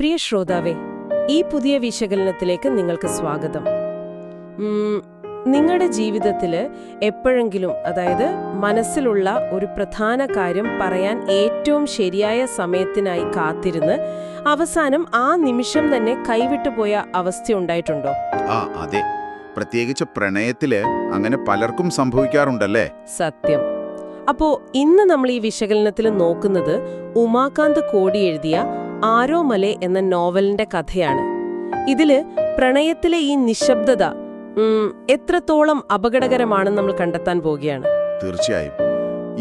പ്രിയ ശ്രോതാവേ, ഈ പുതിയ വിശകലനത്തിലേക്ക് നിങ്ങൾക്ക് സ്വാഗതം. നിങ്ങളുടെ ജീവിതത്തിൽ എപ്പോഴെങ്കിലും, അതായത് മനസ്സിലുള്ള ഒരു പ്രധാന കാര്യം പറയാൻ ഏറ്റവും ശരിയായ സമയത്തിനായി കാത്തിരുന്ന് അവസാനം ആ നിമിഷം തന്നെ കൈവിട്ടുപോയ അവസ്ഥ ഉണ്ടായിട്ടുണ്ടോ? അതെ, പ്രത്യേകിച്ച് പ്രണയത്തില് അങ്ങനെ പലർക്കും സംഭവിക്കാറുണ്ടല്ലേ? സത്യം. അപ്പോ ഇന്ന് നമ്മൾ ഈ വിശകലനത്തിൽ നോക്കുന്നത് ഉമാകാന്ത് കോടി എഴുതിയ ആരോമലെ എന്ന നോവലിന്റെ കഥയാണ്. ഇതില് പ്രണയത്തിലെ ഈ നിശബ്ദത എത്രത്തോളം അപകടകരമാണെന്ന് നമ്മൾ കണ്ടെത്താൻ പോവുകയാണ്. തീർച്ചയായും.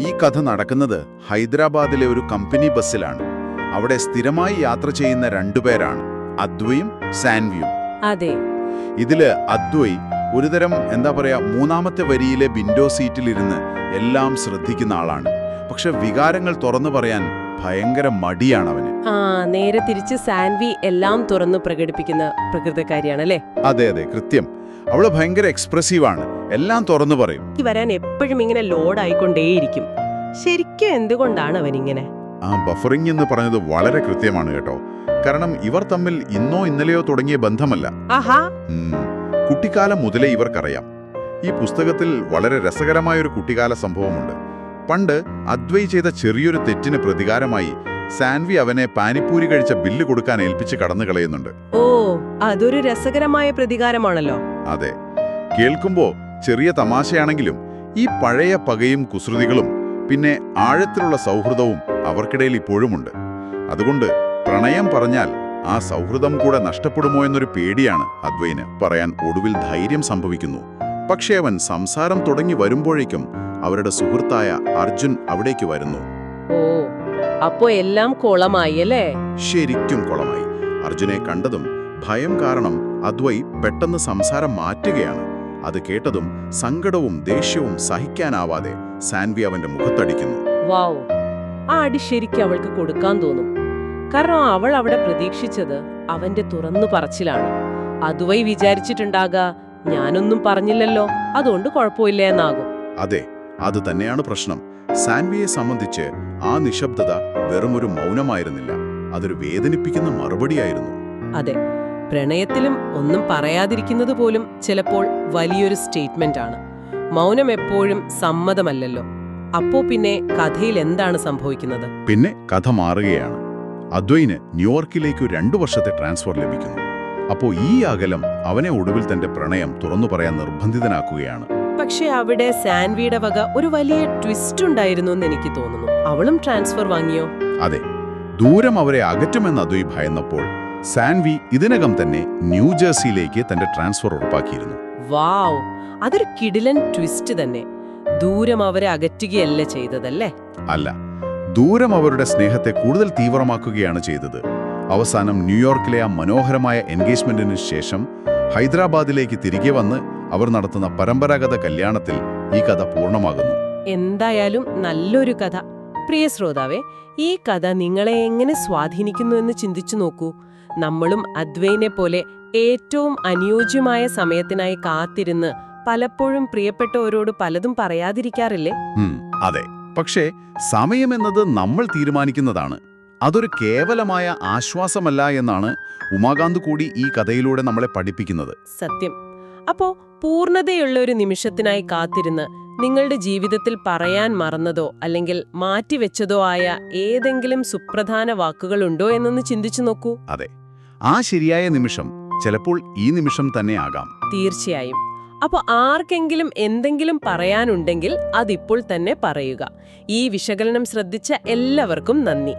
ഈ കഥ നടക്കുന്നത് ഹൈദരാബാദിലെ ഒരു കമ്പനി ബസ്സിലാണ്. അവിടെ സ്ഥിരമായി യാത്ര ചെയ്യുന്ന രണ്ടുപേരാണ്, അദ്വയും സാൻവിയും. അതെ. ഇതില് അദ്വൈ ഒരുതരം മൂന്നാമത്തെ വരിയിലെ വിൻഡോ സീറ്റിലിരുന്ന് എല്ലാം ശ്രദ്ധിക്കുന്ന ആളാണ്. പക്ഷെ വികാരങ്ങൾ തുറന്നു പറയാൻ ഭയങ്കര മടിയാണവന്. നേരെ തിരിച്ച് സാൻവി എല്ലാം തുറന്നു പ്രകടിപ്പിക്കുന്ന പ്രകൃതക്കാരിയാണല്ലേ? അതെ അതെ, കൃത്യം. അവള് ഭയങ്കര എക്സ്പ്രസീവാണ്, എല്ലാം തുറന്നു പറയും. വരാൻ എപ്പോഴും ഇങ്ങനെ ലോഡായിക്കൊണ്ടേയിരിക്കും. ശരിക്കും എന്തുകൊണ്ടാണ് അവനിങ്ങനെ? ബഫറിംഗ് എന്ന് പറഞ്ഞത് വളരെ കൃത്യമാണ് കേട്ടോ. കാരണം ഇവർ തമ്മിൽ ഇന്നോ ഇന്നലെയോ തുടങ്ങിയ ബന്ധമല്ല. കുട്ടിക്കാലം മുതലേ ഇവർക്കറിയാം. ഈ പുസ്തകത്തിൽ വളരെ രസകരമായൊരു കുട്ടിക്കാല സംഭവമുണ്ട്. പണ്ട് അദ്വൈ ചെയ്ത ചെറിയൊരു തെറ്റിന് പ്രതികാരമായി സാൻവി അവനെ പാനിപ്പൂരി കഴിച്ച ബില്ല് കൊടുക്കാൻ ഏൽപ്പിച്ച് കടന്നു കളയുന്നുണ്ട്. ഓ, അതൊരു രസകരമായ പ്രതികാരമാണല്ലോ. അതെ, കേൾക്കുമ്പോ ചെറിയ തമാശയാണെങ്കിലും ഈ പഴയ പകയും കുസൃതികളും പിന്നെ ആഴത്തിലുള്ള സൗഹൃദവും അവർക്കിടയിൽ ഇപ്പോഴുമുണ്ട്. അതുകൊണ്ട് പ്രണയം പറഞ്ഞാൽ ആ സൗഹൃദം കൂടെ നഷ്ടപ്പെടുമോ എന്നൊരു പേടിയാണ് അദ്വൈന്. പറയാൻ ഒടുവിൽ ധൈര്യം സംഭവിക്കുന്നു. പക്ഷേ അവൻ സംസാരം തുടങ്ങി വരുമ്പോഴേക്കും അവരുടെ സുഹൃത്തായ അർജുൻ അവിടേക്ക് വരുന്നു. ഓ, അപ്പോ എല്ലാം കൊളമായി അല്ലേ? ശരിക്കും കൊളമായി. അർജുനെ കണ്ടതും ഭയം കാരണം അദ്വൈ പെട്ടെന്ന് സംസാരം മാറ്റുകയാണ്. അത് കേട്ടതും സങ്കടവും ദേഷ്യവും സഹിക്കാനാവാതെ സാൻവി അവന്റെ മുഖത്തടിക്കുന്നു. വാവ്, ആ അടി ശരിക്കും അവൾക്ക് കൊടുക്കാൻ തോന്നും. കാരണം അവൾ അവിടെ പ്രതീക്ഷിച്ചത് അവന്റെ തുറന്നു പറച്ചിലാണ്. അദ്വൈ വിചാരിച്ചിട്ടുണ്ടാകാ, ഞാനൊന്നും പറഞ്ഞില്ലല്ലോ, അതുകൊണ്ട് കുഴപ്പമില്ല എന്നാകും. അതെ, അത് തന്നെയാണ് പ്രശ്നം. സാൻവിയെ സംബന്ധിച്ച് ആ നിശബ്ദത വെറുമൊരു മൗനമായിരുന്നില്ല, അതൊരു വേദനിപ്പിക്കുന്ന മറുപടിയായിരുന്നു. അതെ, പ്രണയത്തിലും ഒന്നും പറയാതിരിക്കുന്നത് പോലും ചിലപ്പോൾ വലിയൊരു സ്റ്റേറ്റ്മെന്റ് ആണ്. മൗനം എപ്പോഴും സമ്മതമല്ലല്ലോ. അപ്പോ പിന്നെ കഥയിൽ എന്താണ് സംഭവിക്കുന്നത്? പിന്നെ കഥ മാറുകയാണ്. അദ്വൈന് ന്യൂയോർക്കിലേക്ക് 2 വർഷത്തെ ട്രാൻസ്ഫർ ലഭിക്കുന്നു. അപ്പോ ഈ അകലം അവനെ ഒടുവിൽ തന്റെ പ്രണയം തുറന്നു പറയാൻ നിർബന്ധിതനാക്കുകയാണ്. പക്ഷെ അവിടെ സാൻവിയുടെ വക ഒരു വലിയ ട്വിസ്റ്റ് ഉണ്ടായിരുന്നു എന്ന് എനിക്ക് തോന്നുന്നു. അവളും ട്രാൻസ്ഫർ വാങ്ങിയോ? അതെ, ദൂരം അവരെ അകറ്റുമെന്ന് അദ്വൈ ഭയന്നപ്പോൾ സാൻവി ഇതിനകം തന്നെ ന്യൂജേഴ്സിയിലേക്ക് തന്റെ ട്രാൻസ്ഫർ ഉറപ്പാക്കിയിരുന്നു. വാവ്, അതൊരു കിടിലൻ ട്വിസ്റ്റ് തന്നെ. ദൂരം അവരെ അകറ്റുകയല്ല ചെയ്തതല്ലേ? അല്ല, ദൂരം അവരുടെ സ്നേഹത്തെ കൂടുതൽ തീവ്രമാക്കുകയാണ് ചെയ്തത്. അവസാനം ന്യൂയോർക്കിലെ ആ മനോഹരമായ എൻഗേജ്മെന്റിന് ശേഷം ഹൈദരാബാദിലേക്ക് തിരികെ വന്ന് അവർ നടത്തുന്ന പരമ്പരാഗത കല്യാണത്തിൽ ഈ കഥ പൂർണ്ണമാകുന്നു. എന്തായാലും നല്ലൊരു കഥ. പ്രിയ ശ്രോതാവേ, ഈ കഥ നിങ്ങളെ എങ്ങനെ സ്വാധീനിക്കുന്നു എന്ന് ചിന്തിച്ചു നോക്കൂ. നമ്മളും അദ്വൈനെ പോലെ ഏറ്റവും അനുയോജ്യമായ സമയത്തിനായി കാത്തിരുന്ന് പലപ്പോഴും പ്രിയപ്പെട്ടവരോട് പലതും പറയാതിരിക്കാറില്ലേ? അതെ, പക്ഷേ സമയമെന്നത് നമ്മൾ തീരുമാനിക്കുന്നതാണ്. അതൊരു കേവലമായ ആശ്വാസമല്ല എന്നാണ് ഉമാകാന്ത് കൂടി ഈ കഥയിലൂടെ നമ്മളെ പഠിപ്പിക്കുന്നത്. സത്യം. അപ്പോ പൂർണ്ണതയുള്ള ഒരു നിമിഷത്തിനായി കാത്തിരുന്ന് നിങ്ങളുടെ ജീവിതത്തിൽ പറയാൻ മറന്നതോ അല്ലെങ്കിൽ മാറ്റിവെച്ചതോ ആയ ഏതെങ്കിലും സുപ്രധാന വാക്കുകളുണ്ടോ എന്നൊന്ന് ചിന്തിച്ചു നോക്കൂ. അതെ, ആ ശരിയായ നിമിഷം ചിലപ്പോൾ ഈ നിമിഷം തന്നെ ആകാം. തീർച്ചയായും. അപ്പോൾ ആർക്കെങ്കിലും എന്തെങ്കിലും പറയാനുണ്ടെങ്കിൽ അതിപ്പോൾ തന്നെ പറയുക. ഈ വിശകലനം ശ്രദ്ധിച്ച എല്ലാവർക്കും നന്ദി.